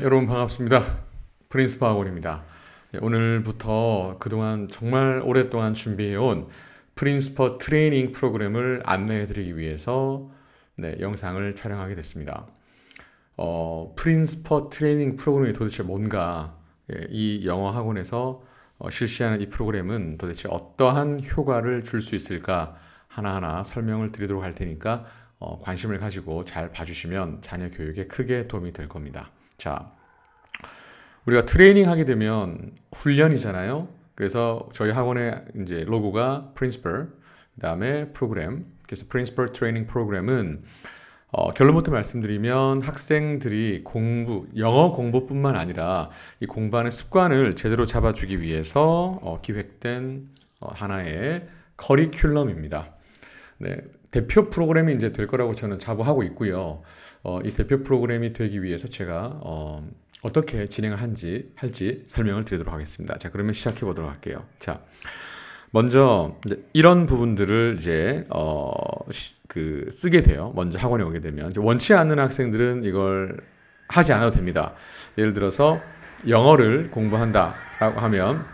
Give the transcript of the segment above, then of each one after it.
여러분 반갑습니다. 프린스파 학원입니다. 오늘부터 그동안 정말 오랫동안 준비해온 프린스퍼 트레이닝 프로그램을 안내해드리기 위해서 영상을 촬영하게 됐습니다. 프린스퍼 트레이닝 프로그램이 도대체 뭔가, 이 영어 학원에서 실시하는 이 프로그램은 도대체 어떠한 효과를 줄 수 있을까 하나하나 설명을 드리도록 할 테니까 관심을 가지고 잘 봐주시면 자녀 교육에 크게 도움이 될 겁니다. 자, 우리가 트레이닝 하게 되면 훈련이잖아요. 그래서 저희 학원의 이제 로고가 프린시플, 그다음에 프로그램. 그래서 프린시플 트레이닝 프로그램은 결론부터 말씀드리면 학생들이 영어 공부뿐만 아니라 이 공부하는 습관을 제대로 잡아주기 위해서 기획된 하나의 커리큘럼입니다. 네, 대표 프로그램이 이제 될 거라고 저는 자부하고 있고요. 이 대표 프로그램이 되기 위해서 제가 어떻게 진행을 할지 설명을 드리도록 하겠습니다. 자, 그러면 시작해 보도록 할게요. 자, 먼저 이런 부분들을 이제 쓰게 돼요. 먼저 학원에 오게 되면 이제 원치 않는 학생들은 이걸 하지 않아도 됩니다. 예를 들어서 영어를 공부한다라고 하면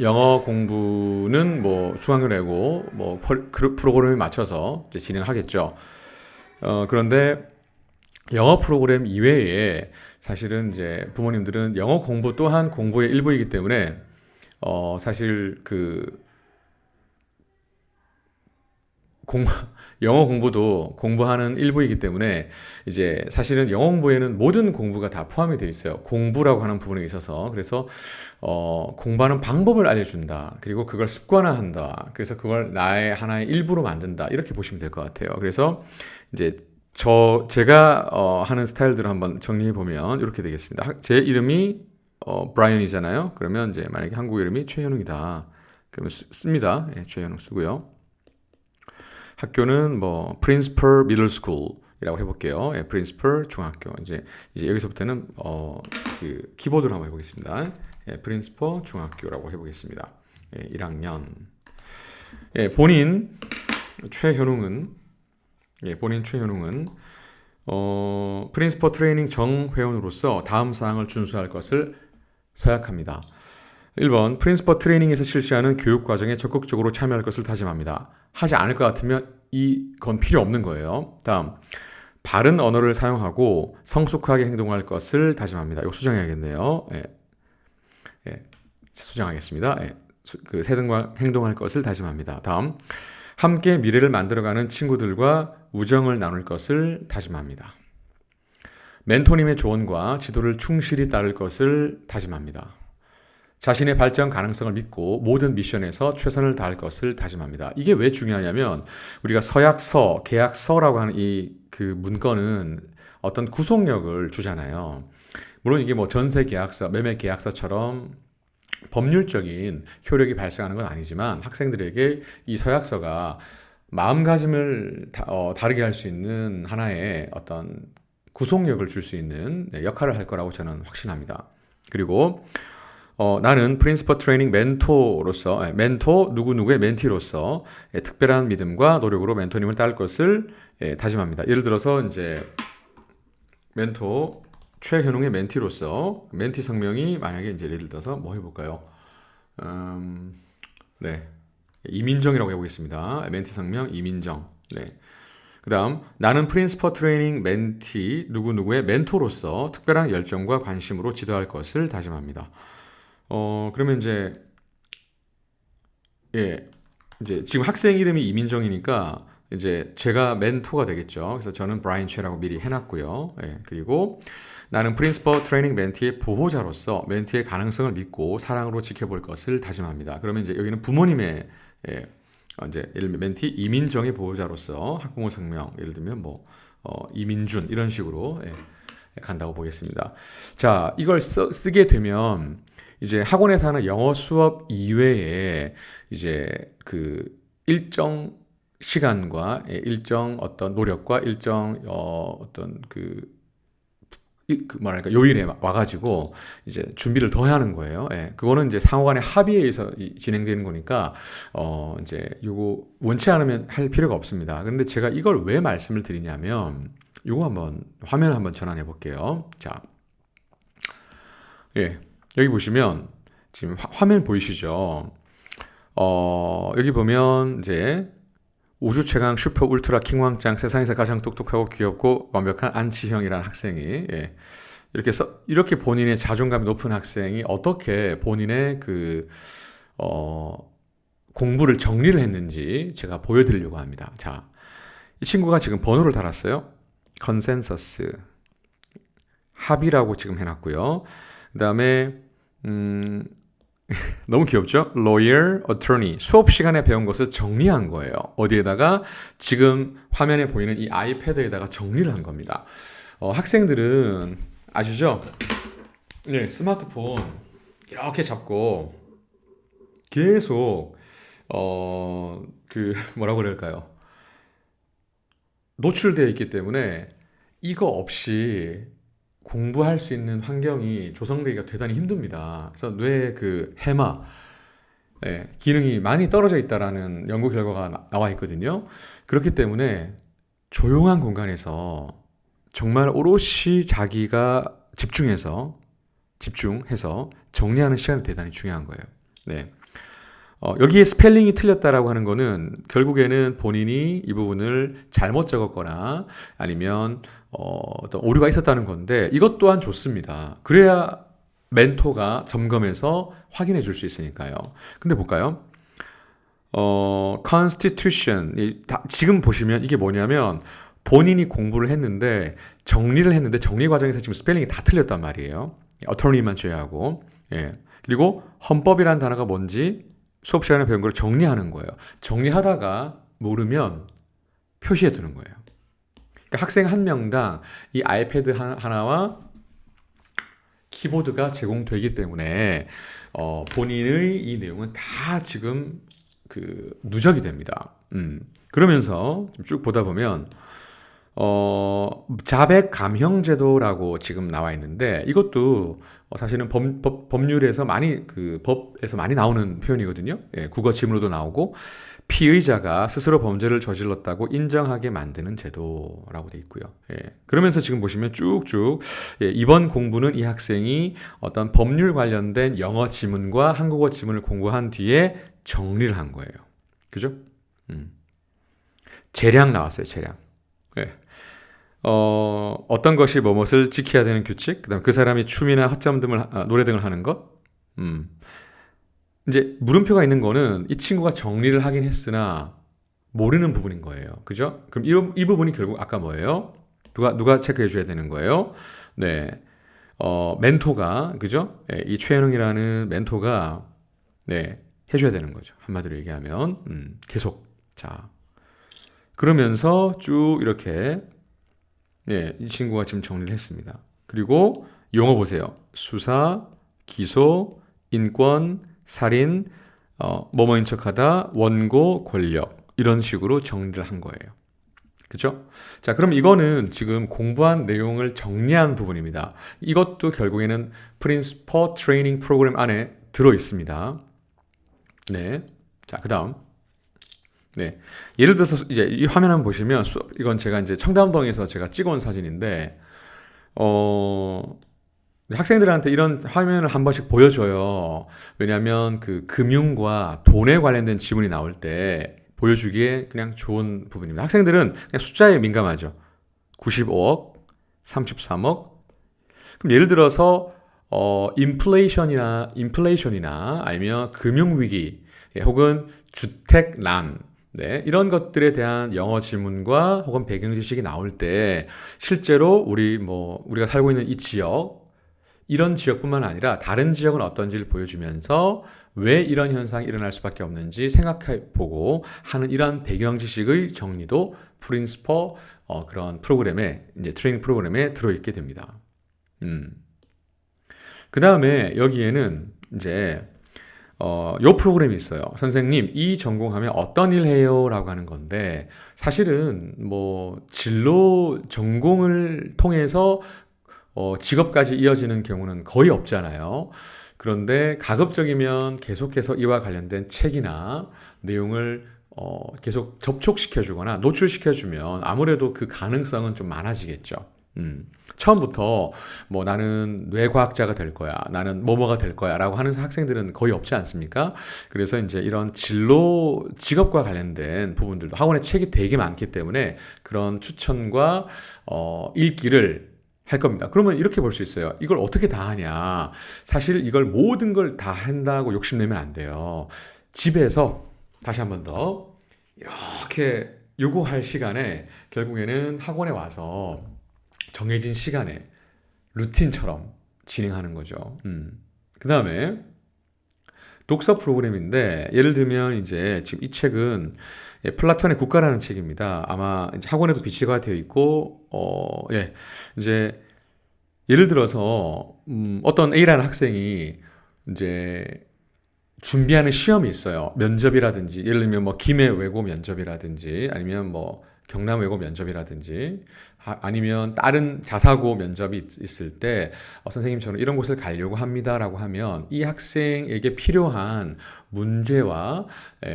영어 공부는 뭐 수강료 내고 뭐 프로그램에 맞춰서 이제 진행하겠죠. 그런데 영어 프로그램 이외에 사실은 이제 부모님들은 영어 공부 또한 공부의 일부이기 때문에 사실 공부, 영어 공부도 공부하는 일부이기 때문에 이제 사실은 영어 공부에는 모든 공부가 다 포함이 되어 있어요. 공부라고 하는 부분에 있어서. 그래서 공부하는 방법을 알려준다. 그리고 그걸 습관화한다. 그래서 그걸 나의 하나의 일부로 만든다. 이렇게 보시면 될 것 같아요. 그래서 이제 제가 하는 스타일들을 한번 정리해 보면 이렇게 되겠습니다. 제 이름이 브라이언이잖아요. 그러면 이제 만약에 한국 이름이 최현웅이다. 그러면 씁니다. 예, 최현웅 쓰고요. 학교는 뭐 프린스퍼 미들 스쿨이라고 해볼게요. 예, 프린스퍼 중학교. 이제 여기서부터는 그 키보드로 한번 해보겠습니다. 예, 프린스퍼 중학교라고 해보겠습니다. 예, 1학년. 예, 본인 최현웅은 프린스퍼 트레이닝 정회원으로서 다음 사항을 준수할 것을 서약합니다. 1번, 프린스퍼 트레이닝에서 실시하는 교육 과정에 적극적으로 참여할 것을 다짐합니다. 하지 않을 것 같으면 이건 필요 없는 거예요. 다음, 바른 언어를 사용하고 성숙하게 행동할 것을 다짐합니다. 이거 수정해야겠네요. 예, 수정하겠습니다. 예, 세등과 행동할 것을 다짐합니다. 다음, 함께 미래를 만들어가는 친구들과 우정을 나눌 것을 다짐합니다. 멘토님의 조언과 지도를 충실히 따를 것을 다짐합니다. 자신의 발전 가능성을 믿고 모든 미션에서 최선을 다할 것을 다짐합니다. 이게 왜 중요하냐면 우리가 서약서, 계약서라고 하는 그 문건은 어떤 구속력을 주잖아요. 물론 이게 뭐 전세 계약서, 매매 계약서처럼 법률적인 효력이 발생하는 건 아니지만 학생들에게 이 서약서가 마음가짐을 다르게 할 수 있는 하나의 어떤 구속력을 줄 수 있는 역할을 할 거라고 저는 확신합니다. 그리고 나는 프린시퍼 트레이닝 멘토로서 멘토 누구누구의 멘티로서 특별한 믿음과 노력으로 멘토님을 따를 것을 다짐합니다. 예를 들어서 이제 멘토 최현웅의 멘티로서 멘티 성명이 만약에 이제 예를 들어서 뭐 해볼까요? 네, 이민정이라고 해보겠습니다. 멘티 성명 이민정. 네. 그다음 나는 프린스퍼 트레이닝 멘티 누구누구의 멘토로서 특별한 열정과 관심으로 지도할 것을 다짐합니다. 그러면 이제 이제 지금 학생 이름이 이민정이니까 이제 제가 멘토가 되겠죠. 그래서 저는 브라이언 최라고 미리 해놨고요. 예, 그리고 나는 프린시퍼 트레이닝 멘티의 보호자로서 멘티의 가능성을 믿고 사랑으로 지켜볼 것을 다짐합니다. 그러면 이제 여기는 부모님의 이제 예를 들면 멘티 이민정의 보호자로서 학부모 성명 예를 들면 뭐 이민준 이런 식으로 간다고 보겠습니다. 자, 이걸 쓰게 되면 이제 학원에서 하는 영어 수업 이외에 이제 그 일정 시간과 일정 어떤 노력과 일정 어떤 뭐랄까 요일에 와가지고 이제 준비를 더 해야 하는 거예요. 예, 그거는 이제 상호간의 합의에 의해서 진행되는 거니까 이제 요거 원치 않으면 할 필요가 없습니다. 근데 제가 이걸 왜 말씀을 드리냐면 요거 한번 화면 한번 전환해 볼게요. 자, 예, 여기 보시면 지금 화면 보이시죠? 여기 보면 이제 우주 최강 슈퍼 울트라 킹왕짱 세상에서 가장 똑똑하고 귀엽고 완벽한 안치형이라는 학생이 이렇게 본인의 자존감이 높은 학생이 어떻게 본인의 공부를 정리를 했는지 제가 보여드리려고 합니다. 자, 이 친구가 지금 번호를 달았어요. 컨센서스 합의라고 지금 해놨고요. 그 다음에 너무 귀엽죠? lawyer, attorney. 수업 시간에 배운 것을 정리한 거예요. 어디에다가? 지금 화면에 보이는 이 아이패드에다가 정리를 한 겁니다. 학생들은 아시죠? 네, 스마트폰 이렇게 잡고 계속 뭐라고 그럴까요? 노출되어 있기 때문에 이거 없이 공부할 수 있는 환경이 조성되기가 대단히 힘듭니다. 그래서 뇌의 해마, 기능이 많이 떨어져 있다라는 연구 결과가 나와 있거든요. 그렇기 때문에 조용한 공간에서 정말 오롯이 자기가 집중해서 정리하는 시간이 대단히 중요한 거예요. 네. 여기에 스펠링이 틀렸다라고 하는 거는 결국에는 본인이 이 부분을 잘못 적었거나 아니면 어떤 오류가 있었다는 건데 이것 또한 좋습니다. 그래야 멘토가 점검해서 확인해 줄 수 있으니까요. 근데 볼까요? constitution 지금 보시면 이게 뭐냐면 본인이 공부를 했는데 정리를 했는데 정리 과정에서 지금 스펠링이 다 틀렸단 말이에요. attorney만 제외하고. 예. 그리고 헌법이라는 단어가 뭔지 수업 시간에 배운 걸 정리하는 거예요. 정리하다가 모르면 표시해 두는 거예요. 그러니까 학생 한 명당 이 아이패드 하나와 키보드가 제공되기 때문에 본인의 이 내용은 다 지금 누적이 됩니다. 그러면서 쭉 보다 보면 자백 감형 제도라고 지금 나와 있는데 이것도 사실은 법률에서 많이 법에서 많이 나오는 표현이거든요. 예, 국어 지문으로도 나오고 피의자가 스스로 범죄를 저질렀다고 인정하게 만드는 제도라고 돼 있고요. 예, 그러면서 지금 보시면 쭉쭉 이번 공부는 이 학생이 어떤 법률 관련된 영어 지문과 한국어 지문을 공부한 뒤에 정리를 한 거예요. 그죠? 재량 나왔어요. 재량. 예. 어떤 것이 뭐뭇을 지켜야 되는 규칙, 그다음 그 사람이 춤이나 헛점 등을 노래 등을 하는 것. 이제 물음표가 있는 거는 이 친구가 정리를 하긴 했으나 모르는 부분인 거예요. 그죠? 그럼 이 부분이 결국 아까 뭐예요? 누가 체크해 줘야 되는 거예요? 네. 멘토가 그죠? 예, 이 최현웅이라는 멘토가 해줘야 되는 거죠. 한마디로 얘기하면 계속 자 그러면서 쭉 이렇게 이 친구가 지금 정리를 했습니다. 그리고 용어 보세요. 수사, 기소, 인권, 살인, 뭐뭐인 척하다, 원고, 권력 이런 식으로 정리를 한 거예요. 그죠? 자, 그럼 이거는 지금 공부한 내용을 정리한 부분입니다. 이것도 결국에는 프린시퍼 트레이닝 프로그램 안에 들어 있습니다. 네. 자, 그다음. 네. 예를 들어서 이제 이 화면 한번 보시면 이건 제가 이제 청담동에서 제가 찍어온 사진인데 학생들한테 이런 화면을 한 번씩 보여줘요. 왜냐하면 금융과 돈에 관련된 지문이 나올 때 보여주기에 그냥 좋은 부분입니다. 학생들은 그냥 숫자에 민감하죠. 95억, 33억. 그럼 예를 들어서 인플레이션이나 아니면 금융위기 혹은 주택난 이런 것들에 대한 영어 지문과 혹은 배경 지식이 나올 때 실제로 우리가 살고 있는 이 지역 이런 지역뿐만 아니라 다른 지역은 어떤지를 보여주면서 왜 이런 현상이 일어날 수밖에 없는지 생각해 보고 하는 이런 배경 지식의 정리도 프린시퍼 그런 프로그램에 이제 트레이닝 프로그램에 들어있게 됩니다. 그 다음에 여기에는 이제 요 프로그램이 있어요. 선생님, 이 전공하면 어떤 일 해요? 라고 하는 건데 사실은 진로 전공을 통해서 직업까지 이어지는 경우는 거의 없잖아요. 그런데 가급적이면 계속해서 이와 관련된 책이나 내용을 계속 접촉시켜주거나 노출시켜주면 아무래도 그 가능성은 좀 많아지겠죠. 처음부터 뭐 나는 뇌과학자가 될 거야, 나는 뭐뭐가 될 거야 라고 하는 학생들은 거의 없지 않습니까? 그래서 이제 이런 진로, 직업과 관련된 부분들도 학원에 책이 되게 많기 때문에 그런 추천과 읽기를 할 겁니다. 그러면 이렇게 볼 수 있어요. 이걸 어떻게 다 하냐? 사실 이걸 모든 걸 다 한다고 욕심내면 안 돼요. 집에서 다시 한 번 더 이렇게 요구할 시간에 결국에는 학원에 와서 정해진 시간에 루틴처럼 진행하는 거죠. 그 다음에 독서 프로그램인데 예를 들면 이제 지금 이 책은 플라톤의 국가라는 책입니다. 아마 이제 학원에도 비치가 되어 있고 이제 예를 들어서 어떤 A라는 학생이 이제 준비하는 시험이 있어요. 면접이라든지 예를 들면 뭐 김해 외고 면접이라든지 아니면 뭐 경남 외고 면접이라든지 아니면 다른 자사고 면접이 있을 때 선생님 저는 이런 곳을 가려고 합니다라고 하면 이 학생에게 필요한 문제와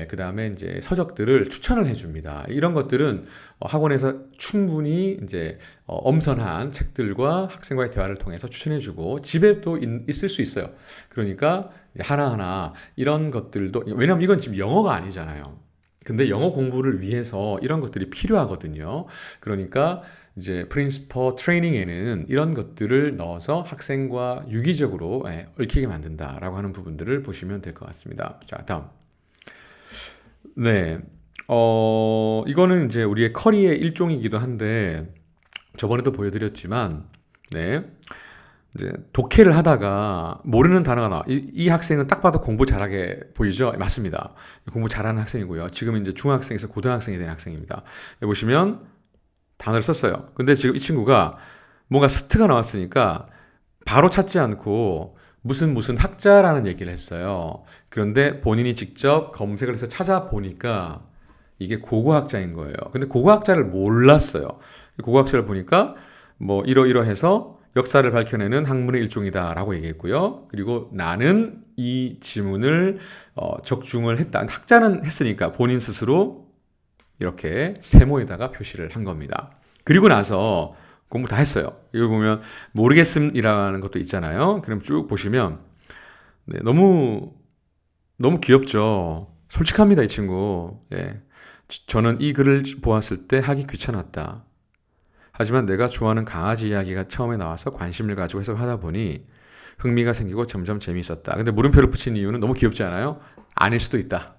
그 다음에 이제 서적들을 추천을 해줍니다. 이런 것들은 학원에서 충분히 이제 엄선한 책들과 학생과의 대화를 통해서 추천해주고 집에 또 있을 수 있어요. 그러니까 이제 하나하나 이런 것들도 왜냐면 이건 지금 영어가 아니잖아요. 근데 영어 공부를 위해서 이런 것들이 필요하거든요. 그러니까 이제 프린시퍼 트레이닝에는 이런 것들을 넣어서 학생과 유기적으로 얽히게 만든다라고 하는 부분들을 보시면 될 것 같습니다. 자, 다음. 네. 이거는 이제 우리의 커리의 일종이기도 한데 저번에도 보여드렸지만 네. 이제 독해를 하다가 모르는 단어가 나와. 이 학생은 딱 봐도 공부 잘하게 보이죠? 맞습니다. 공부 잘하는 학생이고요. 지금 이제 중학생에서 고등학생이 된 학생입니다. 여기 보시면 단어를 썼어요. 근데 지금 이 친구가 뭔가 스트가 나왔으니까 바로 찾지 않고 무슨 학자라는 얘기를 했어요. 그런데 본인이 직접 검색을 해서 찾아보니까 이게 고고학자인 거예요. 근데 고고학자를 몰랐어요. 고고학자를 보니까 뭐 이러이러해서 역사를 밝혀내는 학문의 일종이다라고 얘기했고요. 그리고 나는 이 지문을 적중을 했다. 학자는 했으니까 본인 스스로 이렇게 세모에다가 표시를 한 겁니다. 그리고 나서 공부 다 했어요. 여기 보면 모르겠음이라는 것도 있잖아요. 그럼 쭉 보시면 네, 너무 귀엽죠. 솔직합니다, 이 친구. 예. 저는 이 글을 보았을 때 하기 귀찮았다. 하지만 내가 좋아하는 강아지 이야기가 처음에 나와서 관심을 가지고 해석하다 보니 흥미가 생기고 점점 재미있었다. 근데 물음표를 붙인 이유는 너무 귀엽지 않아요? 아닐 수도 있다.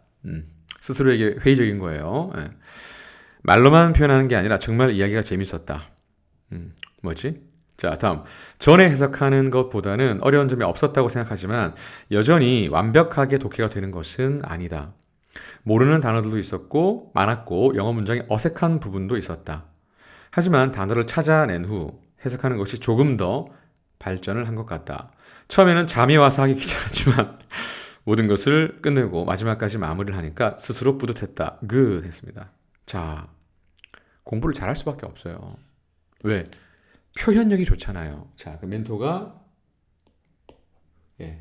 스스로에게 회의적인 거예요. 예. 말로만 표현하는 게 아니라 정말 이야기가 재밌었다. 뭐지? 자, 다음. 전에 해석하는 것보다는 어려운 점이 없었다고 생각하지만 여전히 완벽하게 독해가 되는 것은 아니다. 모르는 단어들도 있었고 많았고 영어 문장에 어색한 부분도 있었다. 하지만 단어를 찾아낸 후 해석하는 것이 조금 더 발전을 한 것 같다. 처음에는 잠이 와서 하기 귀찮았지만 모든 것을 끝내고 마지막까지 마무리를 하니까 스스로 뿌듯했다. 했습니다. 자, 공부를 잘할 수밖에 없어요. 왜? 표현력이 좋잖아요. 자, 그 멘토가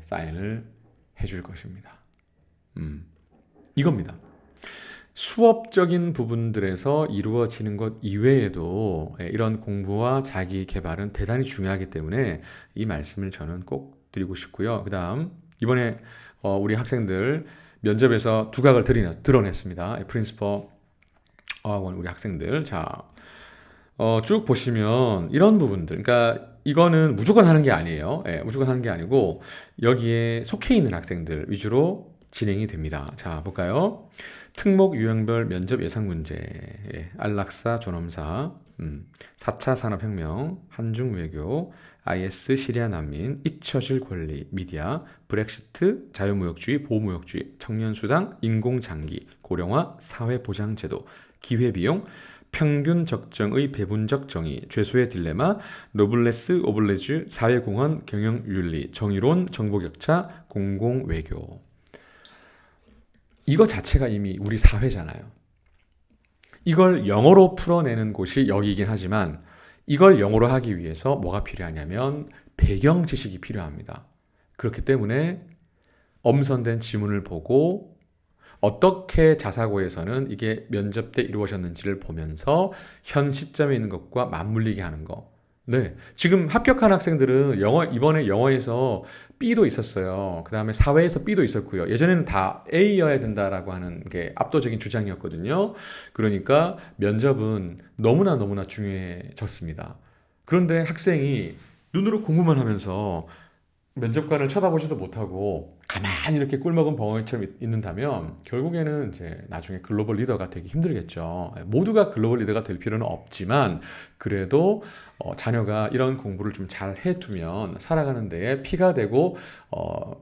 사인을 해줄 것입니다. 이겁니다. 수업적인 부분들에서 이루어지는 것 이외에도 이런 공부와 자기 개발은 대단히 중요하기 때문에 이 말씀을 저는 꼭 드리고 싶고요. 그 다음 이번에 우리 학생들 면접에서 두각을 드러냈습니다. 프린시퍼 어학원 우리 학생들 자, 쭉 보시면 이런 부분들 그러니까 이거는 무조건 하는 게 아니에요. 무조건 하는 게 아니고 여기에 속해 있는 학생들 위주로 진행이 됩니다. 자, 볼까요? 특목 유형별 면접 예상 문제, 안락사 존엄사, 4차 산업혁명, 한중 외교, IS 시리아 난민, 잊혀질 권리, 미디어, 브렉시트, 자유무역주의, 보호무역주의, 청년수당, 인공장기, 고령화, 사회보장제도, 기회비용, 평균 적정의 배분적 정의, 죄수의 딜레마, 노블레스 오블레주, 사회공헌, 경영윤리, 정의로운 정보격차, 공공외교. 이거 자체가 이미 우리 사회잖아요. 이걸 영어로 풀어내는 곳이 여기이긴 하지만 이걸 영어로 하기 위해서 뭐가 필요하냐면 배경 지식이 필요합니다. 그렇기 때문에 엄선된 지문을 보고 어떻게 자사고에서는 이게 면접 때 이루어졌는지를 보면서 현 시점에 있는 것과 맞물리게 하는 거. 네. 지금 합격한 학생들은 이번에 영어에서 B도 있었어요. 그 다음에 사회에서 B도 있었고요. 예전에는 다 A여야 된다라고 하는 게 압도적인 주장이었거든요. 그러니까 면접은 너무나 너무나 중요해졌습니다. 그런데 학생이 눈으로 공부만 하면서 면접관을 쳐다보지도 못하고 가만히 이렇게 꿀먹은 벙어리처럼 있는다면 결국에는 이제 나중에 글로벌 리더가 되기 힘들겠죠. 모두가 글로벌 리더가 될 필요는 없지만 그래도 자녀가 이런 공부를 좀 잘 해두면 살아가는 데에 피가 되고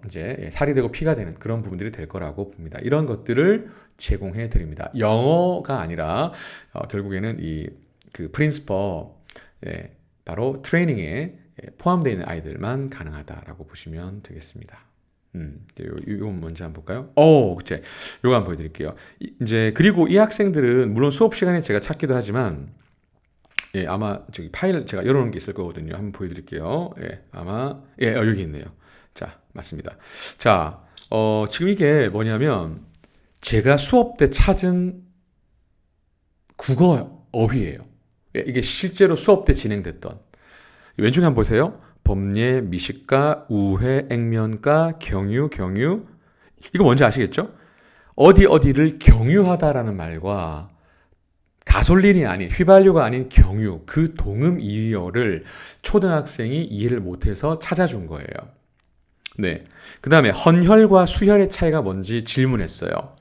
이제 살이 되고 피가 되는 그런 부분들이 될 거라고 봅니다. 이런 것들을 제공해 드립니다. 영어가 아니라 결국에는 이 그 프린시퍼 바로 트레이닝에 포함되어 있는 아이들만 가능하다라고 보시면 되겠습니다. 이건 뭔지 한번 볼까요? 그치. 요거 한번 보여드릴게요. 이제, 그리고 이 학생들은, 물론 수업 시간에 제가 찾기도 하지만, 아마 저기 파일 제가 열어놓은 게 있을 거거든요. 한번 보여드릴게요. 아마, 여기 있네요. 자, 맞습니다. 자, 지금 이게 뭐냐면, 제가 수업 때 찾은 국어 어휘예요. 이게 실제로 수업 때 진행됐던. 왼쪽에 한번 보세요. 법례, 미식가, 우회, 액면가, 경유. 이거 뭔지 아시겠죠? 어디를 경유하다라는 말과 가솔린이 아닌, 휘발유가 아닌 경유, 그 동음 이어를 초등학생이 이해를 못해서 찾아준 거예요. 네. 그 다음에 헌혈과 수혈의 차이가 뭔지 질문했어요.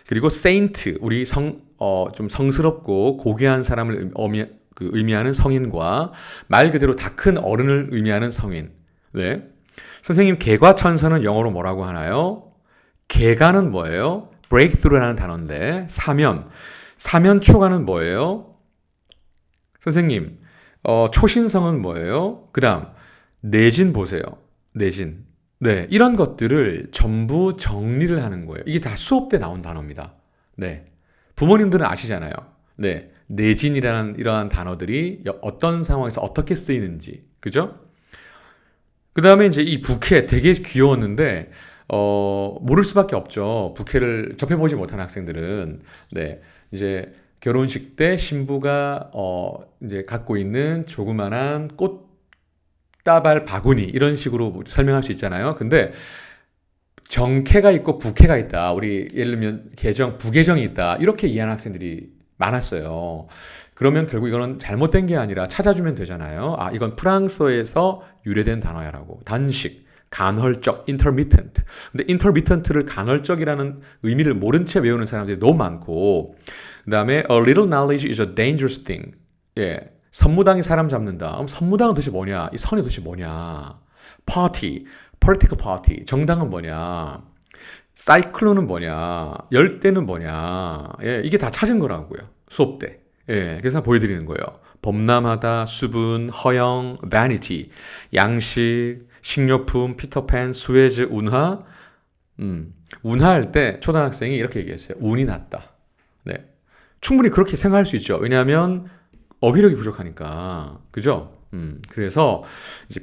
그리고 세인트, 우리 좀 성스럽고 고귀한 사람을 의미하는 성인과 말 그대로 다 큰 어른을 의미하는 성인. 네. 선생님, 개과천선은 영어로 뭐라고 하나요? 개가는 뭐예요? breakthrough라는 단어인데, 사면초가는 뭐예요? 선생님, 초신성은 뭐예요? 그 다음, 내진 보세요. 내진. 네. 이런 것들을 전부 정리를 하는 거예요. 이게 다 수업 때 나온 단어입니다. 네. 부모님들은 아시잖아요. 네. 내진이라는 이러한 단어들이 어떤 상황에서 어떻게 쓰이는지. 그죠? 그 다음에 이제 이 부캐 되게 귀여웠는데, 모를 수밖에 없죠. 부캐를 접해보지 못한 학생들은. 네. 이제 결혼식 때 신부가, 이제 갖고 있는 조그만한 꽃다발 바구니, 이런 식으로 설명할 수 있잖아요. 근데 정캐가 있고 부캐가 있다. 우리 예를 들면 부계정이 있다. 이렇게 이해하는 학생들이 많았어요. 그러면 결국 이거는 잘못된 게 아니라 찾아주면 되잖아요. 이건 프랑스어에서 유래된 단어야라고. 단식, 간헐적, intermittent. 근데 intermittent를 간헐적이라는 의미를 모른 채 외우는 사람들이 너무 많고, 그 다음에 a little knowledge is a dangerous thing. 선무당이 사람 잡는다. 그럼 선무당은 도대체 뭐냐? 이 선이 도대체 뭐냐? party, political party. 정당은 뭐냐? 사이클론은 뭐냐? 열대는 뭐냐? 이게 다 찾은 거라고요. 수업 때. 그래서 보여드리는 거예요. 범람하다, 수분, 허영, vanity, 양식, 식료품, 피터팬, 스웨즈, 운하. 운하할 때 초등학생이 이렇게 얘기했어요. 운이 났다. 네. 충분히 그렇게 생각할 수 있죠. 왜냐하면 어휘력이 부족하니까. 그죠? 그래서 이제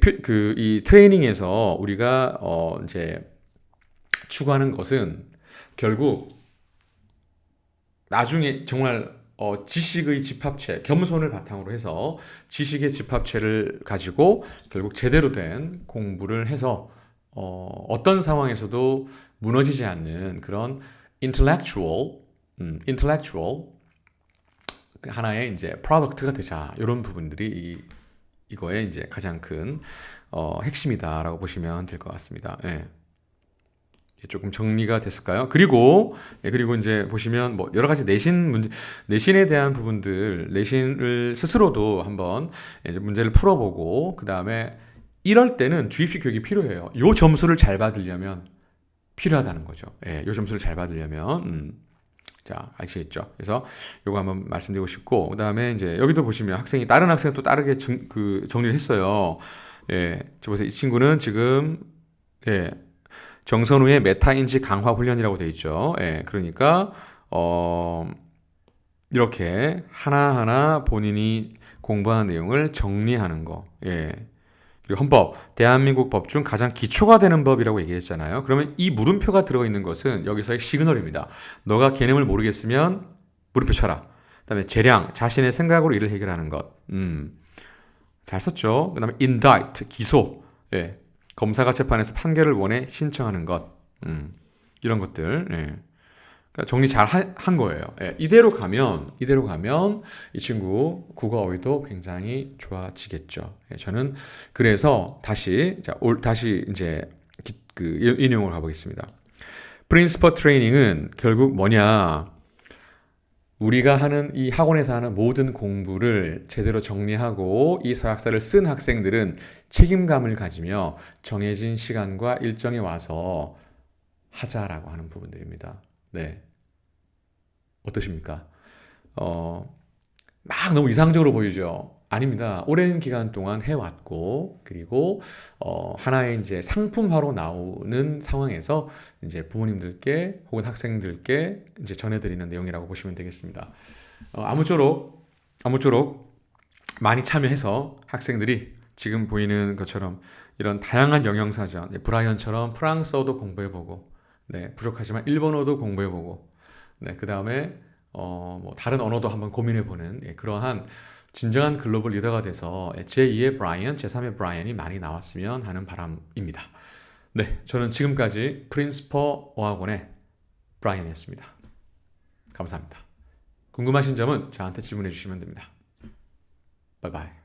이 트레이닝에서 우리가 이제 추구하는 것은 결국 나중에 정말 지식의 집합체, 겸손을 바탕으로 해서 지식의 집합체를 가지고 결국 제대로 된 공부를 해서 어떤 상황에서도 무너지지 않는 그런 intellectual 하나의 이제 프로덕트가 되자. 이런 부분들이 이거의 이제 가장 큰 핵심이다라고 보시면 될 것 같습니다. 조금 정리가 됐을까요? 그리고 이제 보시면 뭐 여러 가지 내신에 대한 부분들, 내신을 스스로도 한번 이제 문제를 풀어보고, 그 다음에 이럴 때는 주입식 교육이 필요해요. 요 점수를 잘 받으려면 필요하다는 거죠. 요 점수를 잘 받으려면. 자, 아시겠죠? 그래서 요거 한번 말씀드리고 싶고, 그 다음에 이제 여기도 보시면 다른 학생이 또 다르게 정리를 했어요. 저 보세요. 이 친구는 지금, 정선우의 메타인지 강화 훈련이라고 되어 있죠. 그러니까 이렇게 하나하나 본인이 공부한 내용을 정리하는 거. 그리고 헌법, 대한민국 법 중 가장 기초가 되는 법이라고 얘기했잖아요. 그러면 이 물음표가 들어가 있는 것은 여기서의 시그널입니다. 너가 개념을 모르겠으면 물음표 쳐라. 그다음에 재량, 자신의 생각으로 일을 해결하는 것. 잘 썼죠. 그 다음에 indict, 기소. 예. 검사가 재판에서 판결을 원해 신청하는 것. 이런 것들. 예. 그러니까 정리 잘 한 거예요. 예. 이대로 가면 이 친구 국어 어휘도 굉장히 좋아지겠죠. 예. 저는 그래서 다시 이제 인용을 가보겠습니다. 프린시퍼 트레이닝은 결국 뭐냐? 우리가 하는 이 학원에서 하는 모든 공부를 제대로 정리하고 이 서약서를 쓴 학생들은 책임감을 가지며 정해진 시간과 일정에 와서 하자라고 하는 부분들입니다. 네. 어떠십니까? 막 너무 이상적으로 보이죠? 아닙니다. 오랜 기간 동안 해왔고, 그리고, 하나의 이제 상품화로 나오는 상황에서 이제 부모님들께 혹은 학생들께 이제 전해드리는 내용이라고 보시면 되겠습니다. 아무쪼록 많이 참여해서 학생들이 지금 보이는 것처럼 이런 다양한 영양사전, 브라이언처럼 프랑스어도 공부해보고, 네, 부족하지만 일본어도 공부해보고, 네, 그 다음에 뭐 다른 언어도 한번 고민해보는 그러한 진정한 글로벌 리더가 돼서 제2의 브라이언, 제3의 브라이언이 많이 나왔으면 하는 바람입니다. 네, 저는 지금까지 프린스퍼 어학원의 브라이언이었습니다. 감사합니다. 궁금하신 점은 저한테 질문해 주시면 됩니다. 바이바이.